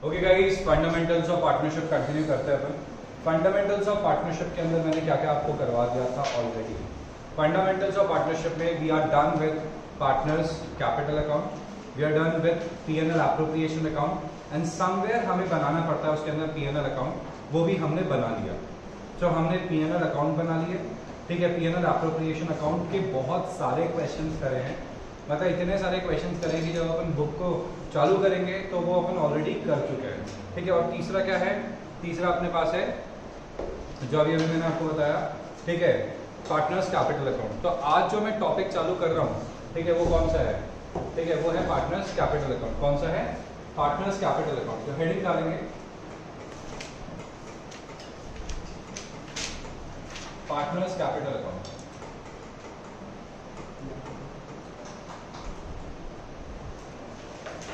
Okay guys, fundamentals of partnership continue करते हैं अपन। Fundamentals of partnership के अंदर मैंने क्या क्या आपको करवा दिया था ऑलरेडी। फंडामेंटल्स ऑफ पार्टनरशिप में we are done with partners capital account, we are done with P&L appropriation account and somewhere हमें बनाना पड़ता है उसके अंदर P&L अकाउंट, वो भी हमने बना लिया। तो हमने P&L अकाउंट बना लिए, ठीक है। P&L एप्रोप्रिएशन अकाउंट के बहुत सारे क्वेश्चंस करे हैं, मतलब इतने सारे क्वेश्चंस करें कि जब अपन बुक को चालू करेंगे तो वो अपन ऑलरेडी कर चुके हैं, ठीक है। और तीसरा क्या है, तीसरा अपने पास है जो अभी मैंने आपको बताया, ठीक है, पार्टनर्स कैपिटल अकाउंट। तो आज जो मैं टॉपिक चालू कर रहा हूँ, ठीक है, वो कौन सा है, ठीक है, वो है पार्टनर्स कैपिटल अकाउंट। कौन सा है, पार्टनर्स कैपिटल अकाउंट। तो हेडिंग डालेंगे partners capital account.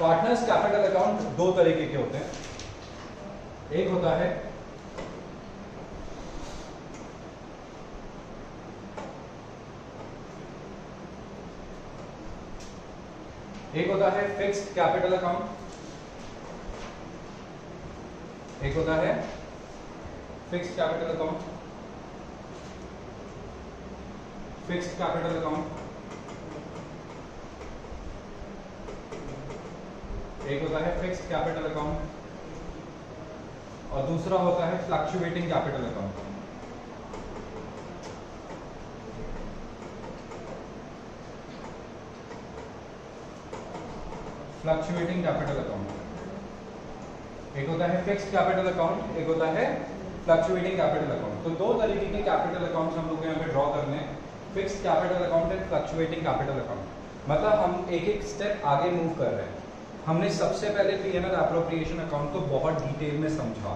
Partners capital account दो तरीके के होते हैं। एक होता है फिक्स्ड कैपिटल अकाउंट, एक होता है fixed capital account, fixed capital account, एक होता है फिक्स्ड कैपिटल अकाउंट और दूसरा होता है fluctuating capital account. Fluctuating capital account, एक होता है फिक्स्ड कैपिटल अकाउंट, एक होता है फ्लक्चुएटिंग कैपिटल अकाउंट। तो दो तरीके के कैपिटल अकाउंट्स हम लोग यहाँ पे ड्रॉ करने हैं, fixed capital account and fluctuating capital account. मतलब हम एक एक स्टेप आगे मूव कर रहे हैं। हमने सबसे पहले P&L एप्रोप्रिएशन अकाउंट को बहुत डिटेल में समझा,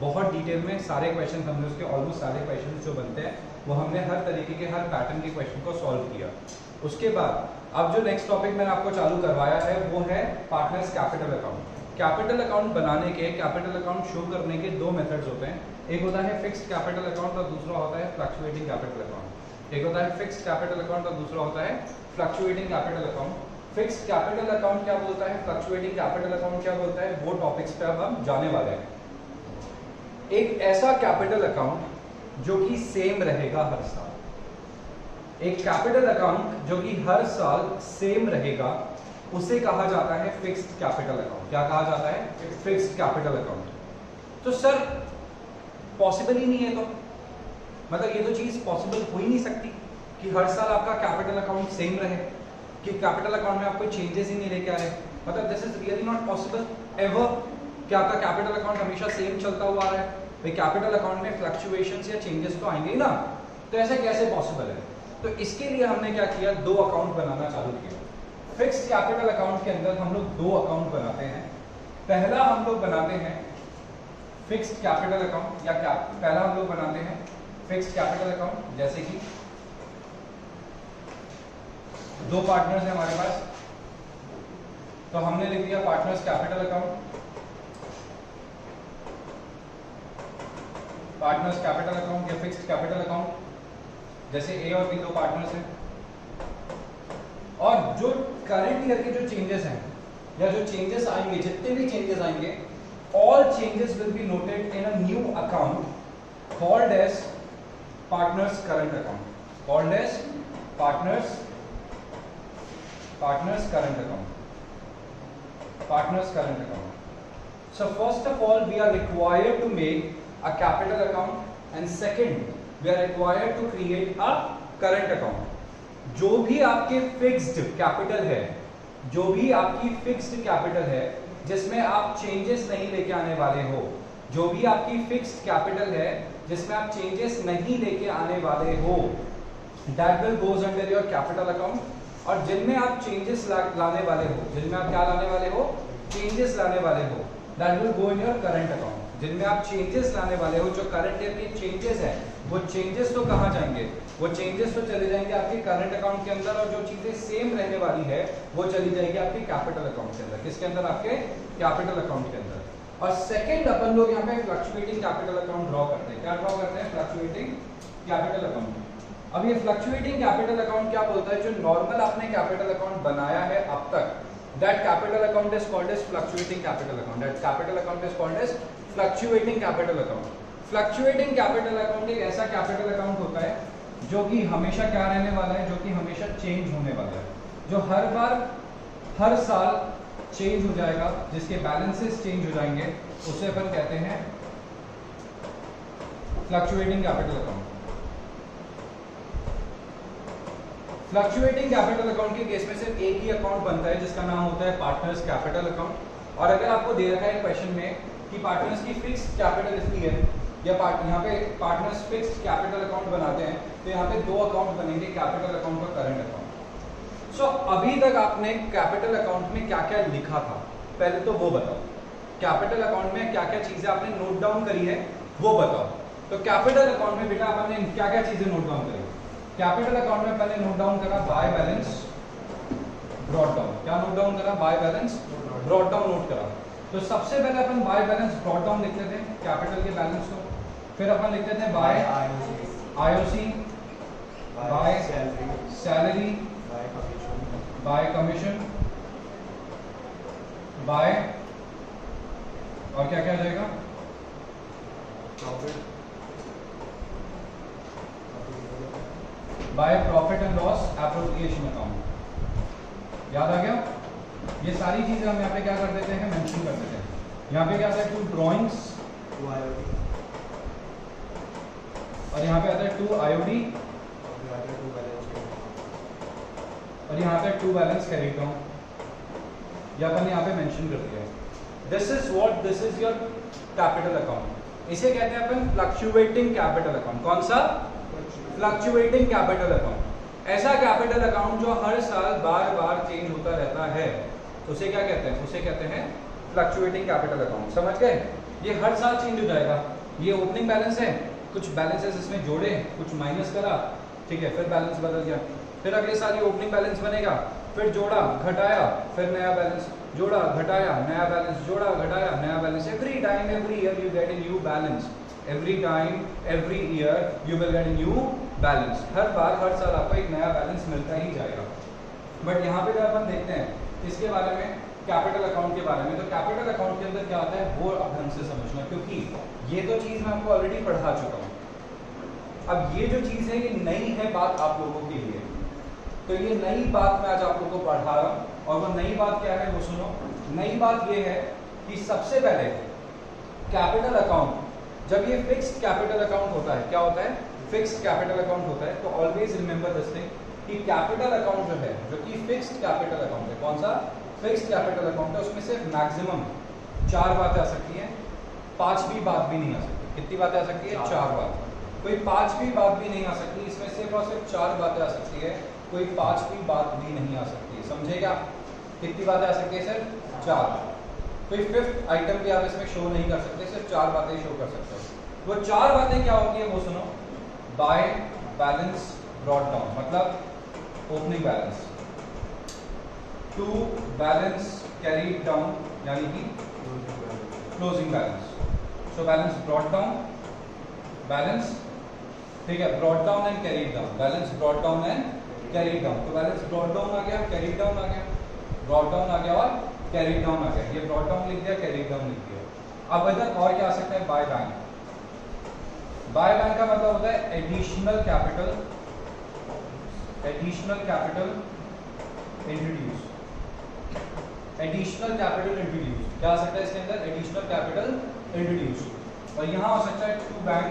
बहुत डिटेल में सारे क्वेश्चन हमने उसके ऑलमोस्ट सारे क्वेश्चन जो बनते हैं वो हमने हर तरीके के हर पैटर्न के क्वेश्चन को सॉल्व किया। उसके बाद अब जो नेक्स्ट टॉपिक मैंने आपको चालू करवाया है वो है partners capital account. Capital account बनाने के, कैपिटल अकाउंट शो करने के दो मेथड्स होते हैं। एक होता है फिक्स्ड कैपिटल अकाउंट और दूसरा होता है फ्लक्चुएटिंग कैपिटल अकाउंट। एक होता है फिक्स्ड कैपिटल अकाउंट और दूसरा होता है fluctuating capital account. Fixed capital account क्या बोलता है, फ्लक्चुएटिंग कैपिटल अकाउंट क्या बोलता है, वो टॉपिक्स पे अब हम जाने वाले हैं। एक ऐसा कैपिटल अकाउंट जो कि सेम रहेगा हर साल, एक कैपिटल अकाउंट जो कि हर साल सेम रहेगा, उसे कहा जाता है फिक्स्ड कैपिटल अकाउंट। क्या कहा जाता है, फिक्स्ड कैपिटल अकाउंट। तो सर पॉसिबल ही नहीं है, तो मतलब ये तो चीज पॉसिबल हो ही नहीं सकती कि हर साल आपका कैपिटल अकाउंट सेम रहे, कि कैपिटल अकाउंट में आप कोई चेंजेस ही नहीं लेके आ रहे। मतलब this is really not possible ever कि आपका कैपिटल अकाउंट हमेशा सेम चलता हुआ आ रहा है। भाई कैपिटल अकाउंट में फ्लक्चुएशंस या चेंजेस तो आएंगे ही ना, तो ऐसे कैसे पॉसिबल है। तो इसके लिए हमने क्या किया, दो अकाउंट बनाना चालू किया। फिक्स्ड कैपिटल अकाउंट के अंदर हम लोग दो अकाउंट बनाते हैं। पहला हम लोग बनाते हैं फिक्स्ड कैपिटल अकाउंट, या क्या पहला हम लोग बनाते हैं फिक्स्ड कैपिटल अकाउंट। जैसे कि दो पार्टनर्स हैं हमारे पास, तो हमने लिख दिया partners capital account, partners capital account या फिक्स्ड कैपिटल अकाउंट। जैसे ए और बी दो पार्टनर्स हैं, और जो करंट ईयर के जो चेंजेस हैं या जो चेंजेस आएंगे, जितने भी चेंजेस आएंगे, all changes will be noted in a new account called as partners current account, called as partners current account, partners current account. So first of all we are required to make a capital account and second we are required to create a current account. जो भी आपके fixed capital है, जो भी आपकी fixed capital है जिसमें आप चेंजेस नहीं लेके आने वाले हो, जो भी आपकी फिक्स्ड कैपिटल है जिसमें आप चेंजेस नहीं लेके आने वाले हो, that will goes under your capital account. और जिनमें आप चेंजेस लाने वाले हो, जिनमें आप क्या लाने वाले हो, चेंजेस लाने वाले हो, that will go in your current account. जिनमें आप चेंजेस लाने वाले हो, जो करंट ईयर के चेंजेस हैं, वो चेंजेस तो कहाँ जाएंगे, वो चेंजेस तो चले जाएंगे आपके करंट अकाउंट के अंदर, और जो चीजें सेम रहने वाली है वो चली जाएगी आपके कैपिटल अकाउंट के अंदर। किसके अंदर, आपके कैपिटल अकाउंट के अंदर। और सेकेंड अपन लोग यहाँ पे फ्लक्चुएटिंग कैपिटल अकाउंट ड्रॉ करते हैं। क्या ड्रॉ करते हैं, फ्लक्चुएटिंग कैपिटल अकाउंट। अब ये फ्लक्चुएटिंग कैपिटल अकाउंट क्या बोलता है, जो नॉर्मल आपने कैपिटल अकाउंट बनाया है अब तक, That capital account is called as fluctuating capital account. That capital account is called as fluctuating capital account. Fluctuating capital account एक ऐसा capital account होता है जो कि हमेशा क्या रहने वाला है, जो कि हमेशा चेंज होने वाला है, जो हर बार हर साल चेंज हो जाएगा, जिसके बैलेंसेस चेंज हो जाएंगे, उसे अपन कहते हैं fluctuating capital account. Fluctuating capital account के केस में सिर्फ एक ही अकाउंट बनता है जिसका नाम होता है पार्टनर्स कैपिटल अकाउंट। और अगर आपको दे रखा है क्वेश्चन में कि पार्टनर्स की फिक्स्ड कैपिटल इतनी है या यहाँ पे पार्टनर्स फिक्स्ड कैपिटल अकाउंट बनाते हैं, तो यहाँ पे दो अकाउंट बनेंगे, कैपिटल अकाउंट और करंट अकाउंट। सो अभी तक आपने कैपिटल अकाउंट में क्या क्या लिखा था, पहले तो वो बताओ। कैपिटल अकाउंट में क्या क्या चीजें आपने नोट डाउन करी है वो बताओ। तो कैपिटल अकाउंट में बेटा आपने क्या क्या चीजें नोट डाउन करी? कैपिटल अकाउंट में पहले नोट डाउन करा बाय बैलेंस ब्रॉट डाउन। क्या नोट डाउन करा? Bye balance brought down note करा। तो सबसे पहले अपन बाय बैलेंस ब्रॉट डाउन लिखते थे कैपिटल के बैलेंस को, फिर अपन लिखते थे by IOC, by salary, by commission, by और क्या क्या जाएगा? Profit, by profit and loss appropriation account. याद आ गया? ये सारी चीजें हम यहाँ पे क्या कर देते हैं, मेंशन कर देते हैं। यहाँ पे क्या आता है? 2 ड्रॉइंग्स, और यहाँ पे आता है 2 आईओडी, और यहाँ पे 2 बैलेंस कैरीड डाउन। ये अपन यहाँ पे मेंशन कर दिया है। This is what, this is your capital account. इसे कहते हैं अपन फ्लक्चुएटिंग कैपिटल अकाउंट। कौन सा? Fluctuating capital account. ऐसा कैपिटल अकाउंट जो हर साल बार बार चेंज होता रहता है, उसे क्या कहते हैं? उसे कहते हैं फ्लक्चुएटिंग कैपिटल अकाउंट। समझ गए? ये हर साल चेंज हो जाएगा। ये ओपनिंग बैलेंस है, कुछ बैलेंसेस इसमें जोड़े, कुछ माइनस करा, ठीक है, फिर बैलेंस बदल गया, फिर अगले साल ये ओपनिंग बैलेंस बनेगा, फिर जोड़ा घटाया, फिर नया बैलेंस, जोड़ा घटाया, नया बैलेंस, जोड़ा घटाया, नया balance. Every time every year you get a new balance. Every time every year you will get a new balance. हर बार हर साल आपको एक नया बैलेंस मिलता ही जाएगा। बट यहाँ पे जब अपन देखते हैं इसके बारे में, कैपिटल अकाउंट के बारे में, तो कैपिटल अकाउंट के अंदर क्या आता है वो अब ढंग से समझना, क्योंकि ये तो चीज़ मैं आपको ऑलरेडी पढ़ा चुका हूँ। अब ये जो चीज़ है ये नई है बात आप लोगों के लिए, तो ये नई बात मैं आज आप लोगों को पढ़ा रहा हूँ। और वो नई बात क्या है वो सुनो। नई बात ये है कि सबसे पहले कैपिटल अकाउंट, जब ये फिक्स्ड कैपिटल अकाउंट होता है, क्या होता है? फिक्स्ड कैपिटल अकाउंट होता है। तो ऑलवेज रिमेंबर दिस थिंग कि कैपिटल अकाउंट जो है, जो कि फिक्स्ड कैपिटल अकाउंट है, कौन सा? फिक्स्ड कैपिटल अकाउंट है। उसमें से मैक्सिमम 4 बातें आ सकती हैं, 5वीं बात भी नहीं आ सकती। कितनी बातें आ सकती है? 4 बात। कोई 5वीं बात भी नहीं आ सकती। इसमें सिर्फ और सिर्फ 4 बातें आ सकती है, कोई 5वीं बात भी नहीं आ सकती है। समझेगा? कितनी बातें आ सकती है? सिर्फ 4। कोई 5th आइटम भी आप इसमें शो नहीं कर सकते, सिर्फ 4 बातें शो कर सकते हो। वो 4 बातें क्या होती है वो सुनो। बाय बैलेंस ब्रॉट डाउन, मतलब opening balance. 2 balance carried down, यानी कि closing balance. So balance brought down, balance, ठीक है, brought down and carried down, balance brought down and carried down. तो बैलेंस ब्रॉट डाउन आ गया, कैरीड डाउन आ गया, brought down आ गया और कैरीड डाउन आ गया। ये ब्रॉट डाउन लिख दिया, कैरीड डाउन लिख दिया। अब इधर और क्या आ सकता है? By bank. बाय बैंक का मतलब होता है additional capital, additional capital introduce, additional capital introduce. क्या आ सकता है इसके अंदर? Additional capital introduce. और यहां हो सकता है to bank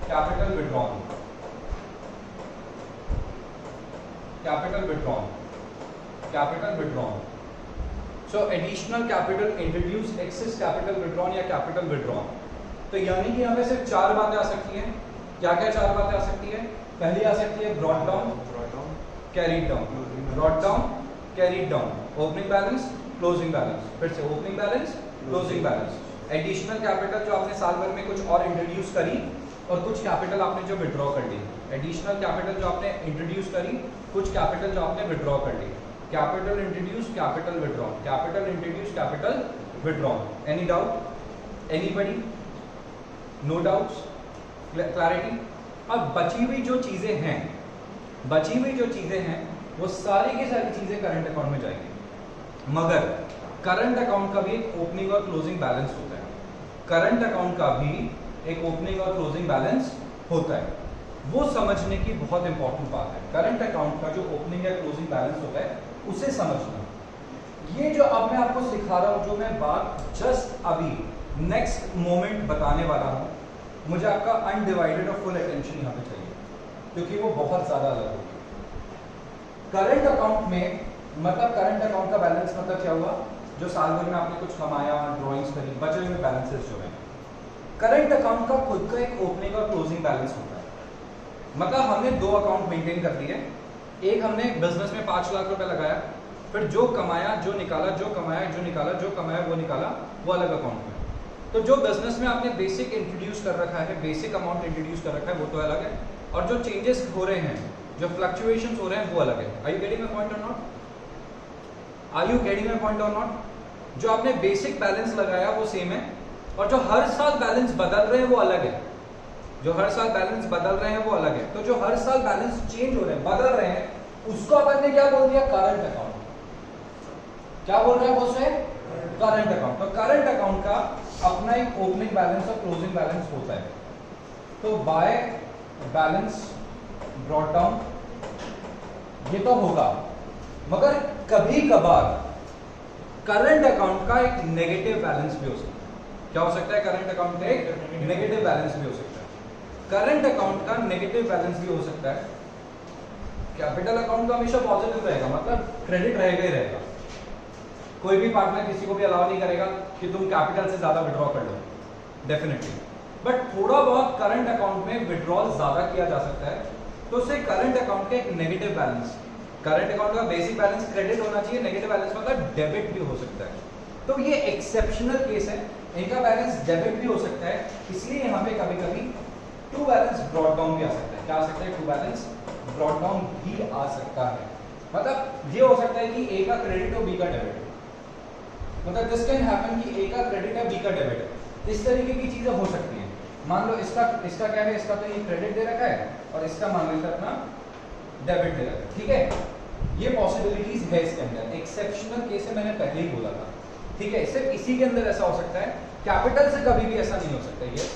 capital withdrawn, capital withdrawn, capital withdrawn. So additional capital introduce, excess capital withdrawn या कैपिटल विड्रॉन। तो यानी कि हमें सिर्फ 4 बातें आ सकती हैं। क्या क्या 4 बातें आ सकती है? पहली आ सकती है brought down, carried down, brought down, carried down, opening balance, closing balance. फिर से opening balance, closing balance. Additional capital जो आपने साल भर में कुछ और इंट्रोड्यूस करी, और कुछ कैपिटल आपने जो विड्रॉ कर ली। एडिशनल कैपिटल जो आपने इंट्रोड्यूस करी, कुछ कैपिटल जो आपने विड्रॉ कर ली। Capital introduce, capital withdraw, capital introduce, capital withdraw. Any doubt? Anybody? No doubts? Clarity? अब बची हुई जो चीजें हैं, बची हुई जो चीजें हैं वो सारी की सारी चीजें करंट अकाउंट में जाएंगी। मगर करंट अकाउंट का भी एक ओपनिंग और क्लोजिंग बैलेंस होता है। करंट अकाउंट का भी एक ओपनिंग और क्लोजिंग बैलेंस होता है। वो समझने की बहुत इंपॉर्टेंट बात है। करंट अकाउंट का जो ओपनिंग या क्लोजिंग बैलेंस होता है उसे समझना। ये जो अब मैं आपको सिखा रहा हूं, जो मैं बात जस्ट अभी नेक्स्ट मोमेंट बताने वाला हूं, मुझे आपका अनडिवाइडेड और फुल अटेंशन यहां पे चाहिए, क्योंकि वो बहुत ज्यादा अलग होगी। करंट अकाउंट में मतलब करंट अकाउंट का बैलेंस मतलब क्या हुआ, जो साल भर में आपने कुछ कमाया, ड्रॉइंग्स करी, बचे हुए बैलेंसेस जो हैं। करंट अकाउंट का खुद का एक ओपनिंग और क्लोजिंग बैलेंस होता है। मतलब हमने दो अकाउंट मेंटेन कर दिए। एक हमने बिजनेस में 5 लाख रुपए लगाया, फिर जो कमाया जो निकाला, जो कमाया जो निकाला, जो कमाया वो निकाला, वो अलग अकाउंट में। तो जो बिजनेस में आपने बेसिक इंट्रोड्यूस कर रखा है, बेसिक अमाउंट इंट्रोड्यूस कर रखा है, वो तो अलग है, और जो चेंजेस हो रहे हैं, जो फ्लक्चुएशंस हो रहे हैं, वो अलग है। Are you getting my point or not? Are you getting my point or not? जो आपने बेसिक बैलेंस लगाया वो सेम है, और जो हर साल बैलेंस बदल रहे हैं वो अलग है। जो हर साल बैलेंस बदल रहे हैं वो अलग है। तो जो हर साल बैलेंस चेंज हो रहे हैं, बदल रहे हैं, उसको अपन ने क्या बोल दिया? Current account. क्या बोल रहे हैं वो से? Current account. तो करंट अकाउंट का अपना एक ओपनिंग बैलेंस और क्लोजिंग बैलेंस होता है। तो बाय बैलेंस ब्रॉट डाउन ये तो होगा, मगर कभी कभार करंट अकाउंट का एक नेगेटिव बैलेंस भी हो सकता है। क्या हो सकता है? करंट अकाउंट का एक नेगेटिव बैलेंस भी हो सकता है। करंट अकाउंट का नेगेटिव बैलेंस भी हो सकता है। कैपिटल अकाउंट का हमेशा पॉजिटिव रहेगा, मतलब क्रेडिट रहेगा ही रहेगा। कोई भी पार्टनर किसी को भी अलाउ नहीं करेगा कि तुम कैपिटल से ज्यादा विड्रॉ कर लो, डेफिनेटली। बट थोड़ा बहुत करंट अकाउंट में विड्रॉल ज्यादा किया जा सकता है, तो उससे करंट अकाउंट का एक नेगेटिव बैलेंस, करंट अकाउंट का बेसिक बैलेंस क्रेडिट होना चाहिए, नेगेटिव बैलेंस मतलब डेबिट भी हो सकता है। तो ये एक्सेप्शनल केस है, इनका बैलेंस डेबिट भी हो सकता है, इसलिए यहाँ पे कभी कभी टू बैलेंस ब्रॉट डाउन भी आ सकता है। क्या आ सकता है? टू बैलेंस ब्रॉट डाउन भी आ सकता है। मतलब ये हो सकता है कि ए का क्रेडिट और बी का डेबिट, मतलब दिस कैन हैपन कि ए का क्रेडिट है, बी का डेबिट है। इस तरीके की चीजें हो सकती हैं। मान लो इसका क्या है, इसका तो ये क्रेडिट दे रखा है और इसका मान लेते हैं अपना डेबिट दे रखा है, ठीक है। ये पॉसिबिलिटीज है इसके अंदर, एक्सेप्शनल केस है, मैंने पहले ही बोला था, ठीक है। सिर्फ इसी के अंदर ऐसा हो सकता है, कैपिटल से कभी भी ऐसा नहीं हो सकता। ये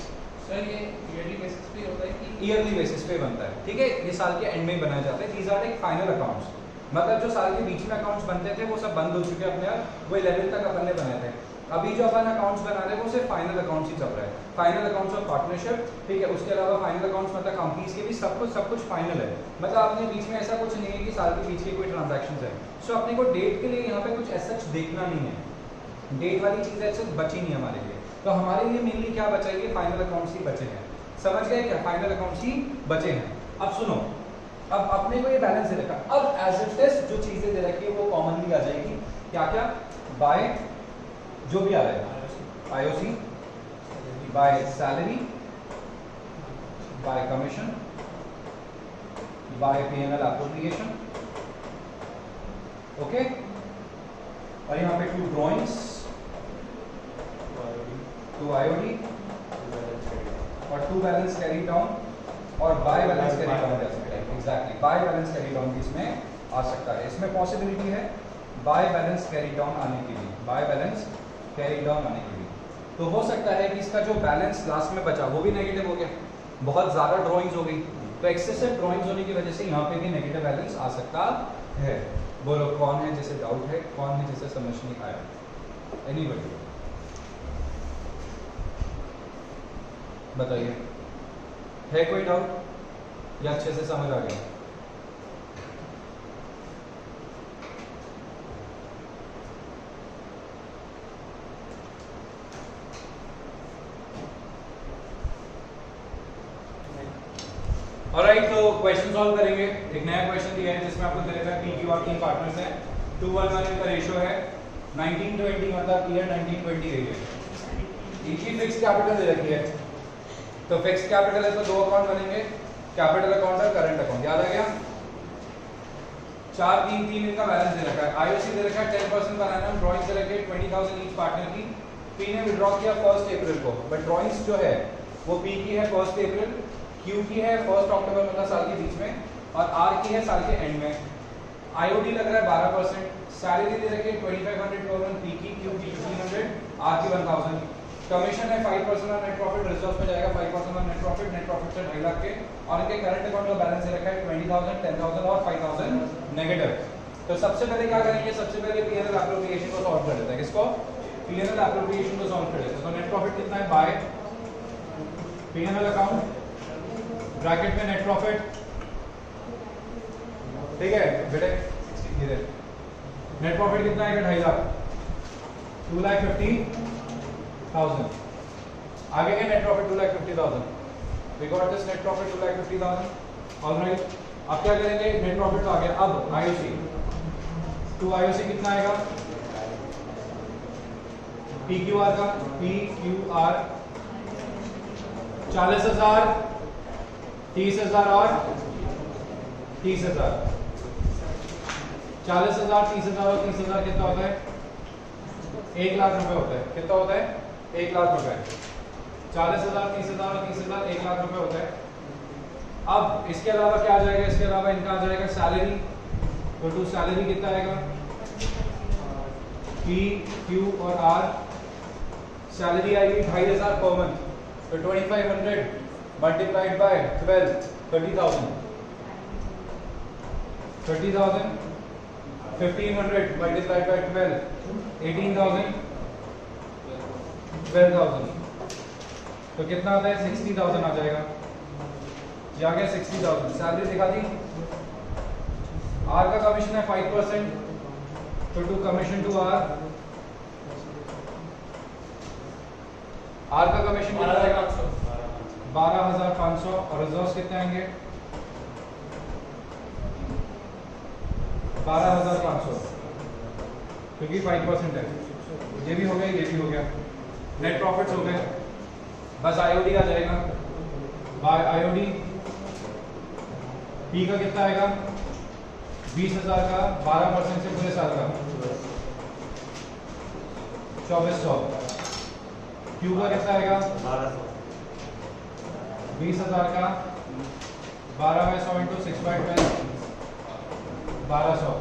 सर ये ईयरली बेसिस पे होता है कि ईयरली बेसिस पे बनता है, ठीक है। ये साल के एंड में बनाए जाते हैं। These are like final accounts, मतलब जो साल के बीच में अकाउंट्स बनते थे वो सब बंद हो चुके हैं अपने आप, वो 11 तक अपन ने बनाए थे। अभी जो अपन अकाउंट्स बना रहे हैं वो सिर्फ फाइनल अकाउंट्स ही चल रहा है, फाइनल अकाउंट्स ऑफ पार्टनरशिप, ठीक है। उसके अलावा फाइनल अकाउंट्स मतलब कंपनीज के भी सब कुछ फाइनल है, मतलब अपने बीच में ऐसा कुछ नहीं है कि साल के बीच के कोई ट्रांजैक्शंस है। सो अपने को डेट के लिए यहाँ पे कुछ ऐसा देखना नहीं है, डेट वाली चीज ऐसे बची नहीं हमारे लिए। तो हमारे लिए मेनली क्या बचा है? फाइनल अकाउंट्स ही बचे हैं। समझ गए क्या? फाइनल अकाउंट्स ही बचे हैं। अब सुनो, अब अपने को ये बैलेंस दे रखा, अब एज इट इज जो चीजें दे रखी है वो कॉमनली आ जाएगी। क्या क्या? बाय जो भी आ रहा है, IOC, by salary, by commission, by PNL appropriation, okay. और यहाँ पे 2 ड्रॉइंग्स, 2 आईओडी और 2 बैलेंस कैरी डाउन और बाय बैलेंस कैरी डाउन जा सकता है। Exactly, by balance carry down भी इसमें आ सकता है। इसमें पॉसिबिलिटी है बाय बैलेंस कैरी डाउन आने के लिए, बाय बैलेंस कैरी डाउन आने के लिए। तो हो सकता है कि इसका जो बैलेंस लास्ट में बचा वो भी नेगेटिव हो गया, बहुत ज़्यादा ड्रॉइंग्स हो गई, तो एक्सेसिव ड्रॉइंग्स होने की वजह से यहाँ पे भी नेगेटिव बैलेंस आ सकता है। बोलो कौन है जिसे डाउट है, कौन है जिसे समझ नहीं आया? एनीबॉडी बताइए, है कोई डाउट या अच्छे से समझ आ गया? ऑलराइट, तो क्वेश्चन सॉल्व करेंगे। एक नया क्वेश्चन दिया है जिसमें आपको दे रखा है पीक्यू और 3 पार्टनर्स हैं, 2:1 इनका रेशियो है, 1920 मतलब ईयर 1920 रही है। इनकी फिक्स कैपिटल दे रखी है, तो फिक्स कैपिटल है तो 2 अकाउंट बनेंगे, कैपिटल अकाउंट और करंट अकाउंट। याद आ गया? 4-3-3 इनका बैलेंस दे रखा है, आईओसी दे रखा है 10% पर एनम, ड्राइंग्स दे रखे 20,000 ईच पार्टनर की। पी ने विड्रॉ किया 1 अप्रैल को, बट ड्राइंग्स जो है वो पी की है 1 अप्रैल, क्यू की है 1 अक्टूबर मतलब साल के बीच में, और आर की है साल के एंड में। आईओडी लग रहा है 12%, सैलरी दे रखी है 2500 पर मंथ, पी की, क्यू की 1500, आर की 1000, कमीशन है 5% ऑन नेट प्रॉफिट, रिजर्व में जाएगा 5% ऑन नेट प्रॉफिट से 2.5 लाख के, और इनके करंट अकाउंट का बैलेंस दे रखा है 20,000, 10,000 और 5,000 नेगेटिव। तो सबसे पहले क्या करेंगे, सबसे पहले पीएनएल एप्रोप्रिएशन को सॉल्व कर लेते हैं। किसको? पीएनएल एप्रोप्रिएशन को सॉल्व कर लेते हैं। तो नेट प्रॉफिट कितना है, बाय पीएनएल अकाउंट ब्रैकेट में नेट प्रॉफिट, ठीक है बेटे, ये नेट प्रॉफिट कितना है, 2.5 लाख, 2,50,000। आगे के net profit 2,50,000, we got this net profit 2,50,000। Alright, अब क्या करेंगे, नेट प्रॉफिट तो आ गया, अब आईओसी, टू आईओसी कितना आएगा, पीक्यूआर का, पीक्यूआर 40,000, 30,000 और 30,000, 40,000, 30,000 और 30,000 कितना होता है, 1 लाख रुपए होता है। कितना होता है, 1 लाख रुपए। 40,000, 30,000 और 30,000 1 लाख रुपए होता है। अब इसके अलावा क्या आ जाएगा, इसके अलावा इनका आ जाएगा सैलरी, तो टू सैलरी कितना आएगा, पी क्यू और आर, सैलरी आएगी 2,500 पर मंथ, तो 2,500 मल्टीप्लाइड बाय 12, 30,000, 30,000, 1,500 मल्टीप्लाइड बाय 12, 18,000, 12,000, तो कितना आता है, 60,000 आ जाएगा। ये आ गया 60,000, सैलरी दिखा दी। आर का कमीशन है 5%, तो to commission to R, R का कमीशन कितना आएगा, 12,500, और रिजर्व्स कितने आएंगे, 12,500, क्योंकि 5% है। ये भी हो गया, ये भी हो गया, नेट प्रॉफिट्स हो गए। बस आईओडी आ जाएगा, बाय आईओडी, पी का कितना आएगा, 20,000 का, 12% से पूरे साल का 2,400, क्यू का कितना आएगा, 20,000 का, 12/100 इंटू 6/12, 1200,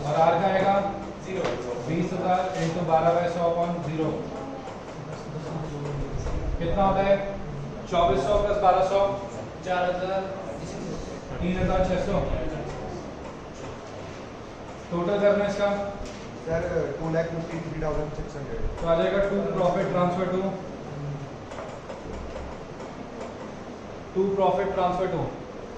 और आर का आएगा 20,000 इंटू 12/100 अपॉन 0, कितना होता है, 2,400 प्लस 1200, 3,600। टोटल करना इसका सर 2,53,600। तो आ जाएगा टू प्रॉफिट ट्रांसफर टू,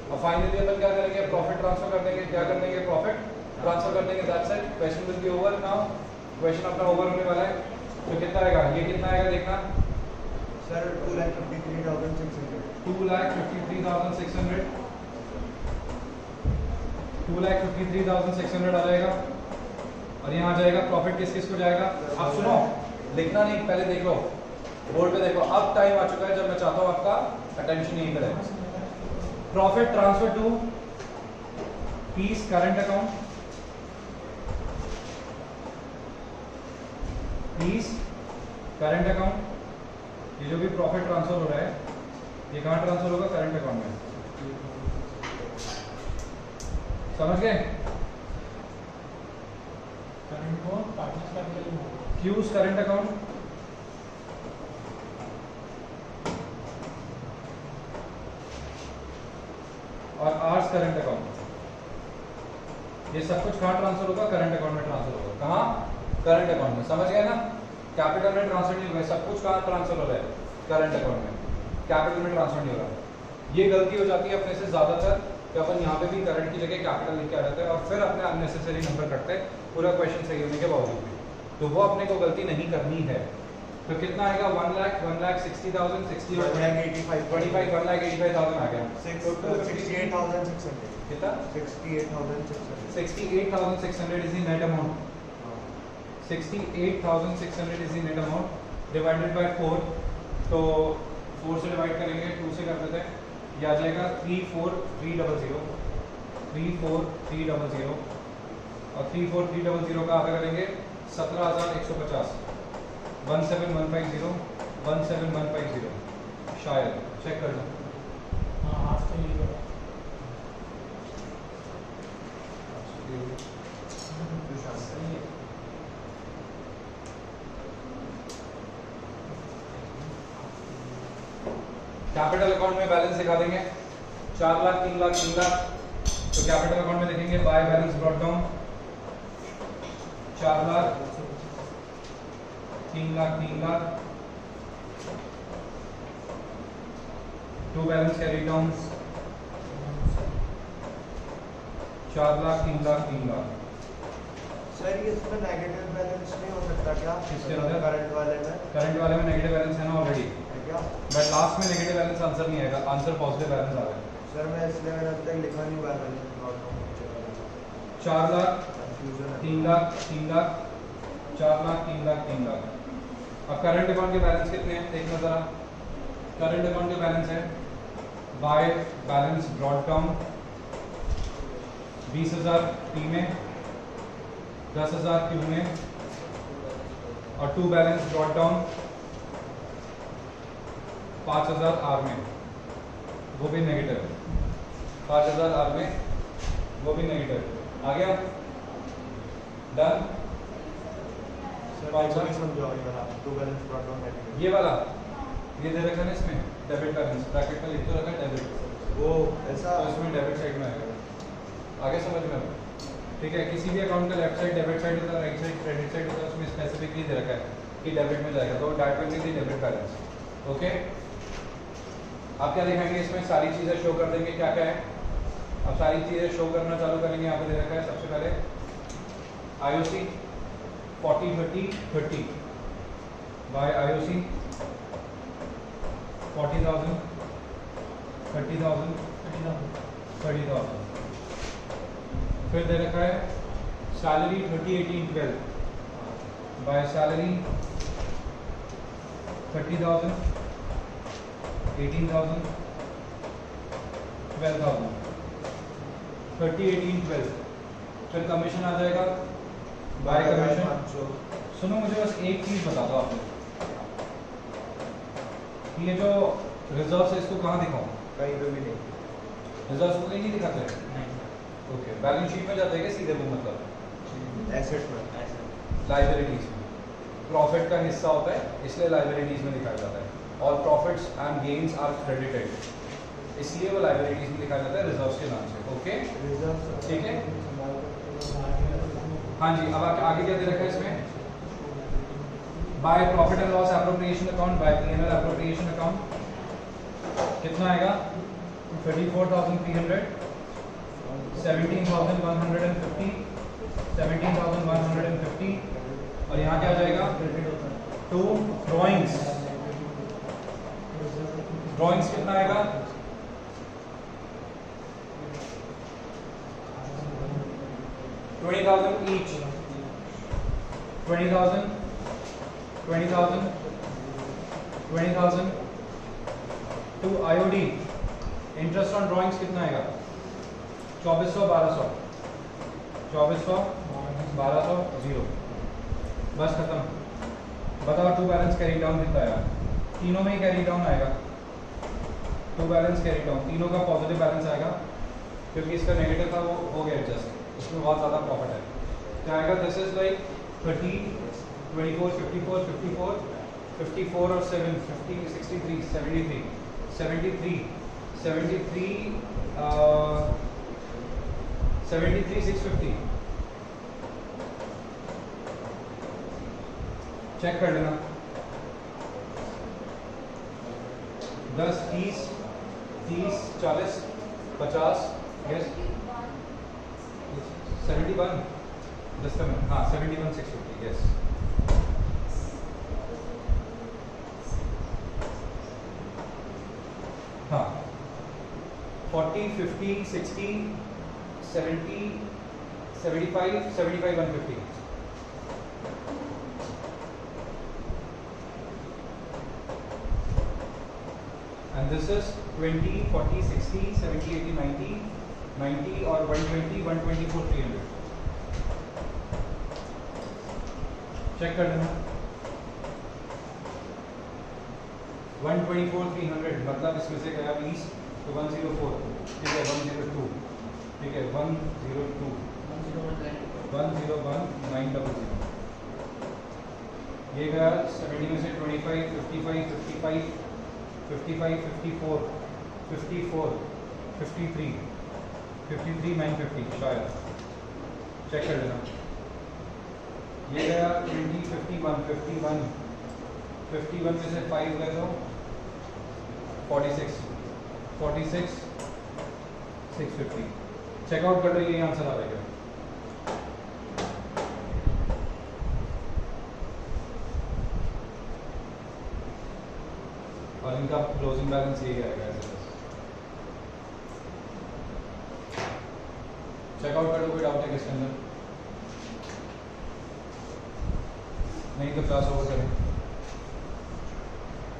और फाइनली अपन क्या करेंगे, प्रॉफिट ट्रांसफर कर देंगे, क्या कर देंगे, प्रॉफिट ट्रांसफर कर देंगे। That's it, question will be over now, question अपना ओवर होने वाला है। तो कितना आएगा, ये कितना आएगा देखना, सर 2,53,600। 2,53,600, 2,53,600 आ जाएगा। और यहाँ आ जाएगा प्रॉफिट किस किस को जाएगा। अब सुनो, लिखना नहीं, पहले देख लो, बोर्ड पे देखो। अब टाइम आ चुका है जब मैं चाहता हूँ आपका अटेंशन यहीं पे रहे। Profit transfer to P's current account, P's current account. ये जो भी प्रॉफिट ट्रांसफर हो रहा है, ये कहाँ ट्रांसफर होगा, करंट अकाउंट में। समझ गए, क्यूज करंट अकाउंट, और आर्स करंट अकाउंट। ये सब कुछ कहाँ ट्रांसफर होगा, करंट अकाउंट में ट्रांसफर होगा। कहाँ, करंट अकाउंट में। समझ गए ना, कैपिटल में ट्रांसफर नहीं होगा, सब कुछ कहाँ ट्रांसफर हो रहा है, करंट अकाउंट में, कैपिटल में ट्रांसफर नहीं हो रहा। ये गलती हो जाती है अपने से ज्यादातर, कि अपन यहाँ पे भी करंट की जगह कैपिटल लिख के आ जाते हैं और फिर अपने अननेसेसरी नंबर कटते हैं पूरा क्वेश्चन सही होने के बावजूद भी। तो वो अपने को गलती नहीं करनी है। तो कितना आएगा, 1,60,000, 60 और 25, 1,85,000 आ गया। 68,600। कितना, 68,600। 68,600 is the net amount. 68,600 is the net amount divided by 4। तो 4 से डिवाइड करेंगे, 2 से कर देते हैं, ये आ जाएगा 34300, 34300, और 34300 का आगे करेंगे 17,150, 17150, 17150 शायद, चेक कर लो। हाँ, कैपिटल अकाउंट में बैलेंस दिखा देंगे 4 लाख 3 लाख 3 लाख, तो कैपिटल अकाउंट में लिखेंगे by balance brought down 4 lakh 3 lakh 3 lakh, to balance carry down 4 lakh 3 lakh 3 lakh. Sir ये इसमें नेगेटिव बैलेंस नहीं हो सकता क्या? किसके अंदर? करंट वाले में करंट वाले में नेगेटिव बैलेंस है ना ऑलरेडी, है क्या? बट लास्ट में नेगेटिव बैलेंस आंसर नहीं आएगा, आंसर पॉजिटिव बैलेंस आ रहा है। सर मैं इसलिए मैंने अब तक लिखा नहीं बैलेंस 4 लाख कंफ्यूजन 3 लाख 3 लाख 4 लाख 3 लाख 3 लाख। अब करंट अकाउंट के बैलेंस कितने हैं देखना जरा। करंट अकाउंट के बैलेंस है by balance brought down 20,000 P में, 10,000 क्यू में, और to balance brought down 5,000 R में, वो भी नेगेटिव। 5,000 आर में वो भी नेगेटिव आ गया। डन। सर नहीं समझा ये वाला to balance brought down negative ये वाला ये दे रखा है ना इसमें डेबिट बैलेंस, ब्रैकेट में लिख तो रखा है डेबिट, वो ऐसा तो इसमें डेबिट साइड में आएगा। आगे समझ में आया? ठीक है, किसी भी अकाउंट का लेफ्ट साइड डेबिट साइड होता है, राइट साइड क्रेडिट साइड होता है, उसमें स्पेसिफिकली दे रखा है कि डेबिट में जाएगा, तो that will be the debit balance. Okay, आप क्या दिखाएंगे इसमें? सारी चीज़ें शो कर देंगे क्या क्या है। अब सारी चीज़ें शो करना चालू करेंगे। यहाँ पे दे रखा है सबसे पहले IOC 40-30-30 बाय IOC 40,000 30,000 30,000। फिर दे रखा है सैलरी 30-18-12 बाय सैलरी 30,000 18,000 12,000 30-18-12। फिर कमीशन आ जाएगा बाय कमीशन। सुनो मुझे बस एक चीज बता दो आपने, ये जो रिजर्व है इसको कहाँ दिखाऊं? कहीं पे भी नहीं रिजर्व को कहीं नहीं दिखाते हैं? ओके, बैलेंस शीट में जाते हैं क्या सीधे? वो मतलब एसेट में लाइबिलिटीज में प्रॉफिट का हिस्सा होता है, इसलिए लाइबिलिटीज में दिखाया जाता है। और profits and gains are credited, इसलिए वो लाइबिलिटीज में दिखाया जाता है रिजर्व्स के नाम से। ओके ठीक है, हाँ जी। अब आगे क्या दे रखा है इसमें? By profit and loss appropriation account, by P&L appropriation account कितना आएगा? 34,300 17,150 17,150। और यहाँ क्या आ जाएगा? टू ड्रॉइंग्स, ड्रॉइंग्स कितना आएगा? 20,000 each, 20,000 20,000 20,000 to IOD। Interest on drawings कितना आएगा? 2400 1200 2400 1200 0। बस खत्म। बताओ टू बैलेंस कैरी डाउन कितना आएगा? तीनों में ही कैरी डाउन आएगा। टू बैलेंस कैरी डाउन तीनों का पॉजिटिव बैलेंस आएगा, क्योंकि इसका नेगेटिव था वो हो गया एडजस्ट, उसमें बहुत ज़्यादा प्रॉफिट है। क्या आएगा? दिस इज लाइक 30 24 54 54 54 और 7 50 63 73 73 73 73 650। चेक कर लेना। 10 30 30 40 50 यस 71 जस्ट a minute, हाँ 71 650 यस। हाँ 40 50 60 70 75 75 150। And this is 20 40 60 70 80 90 90 और 120 124 300। चेक कर लेना। 124 300 मतलब इसमें से गया 20 तो 104, ठीक है 102, ठीक है 102 101 900। ये गया 70 में से 25 55 55 55, 54, 54, 53, 53, 950 शायद, चेक कर लेना। ये गया 20, 51, 51, 51 में से 5 गए तो 46, 46, 650। चेकआउट कर लो, ये आंसर आ जाएगा। और इनका क्लोजिंग बैलेंस यही आएगा ऐसे। चेकआउट कर लो, कोई डाउट है किसके अंदर? नहीं तो क्लास ओवर करें।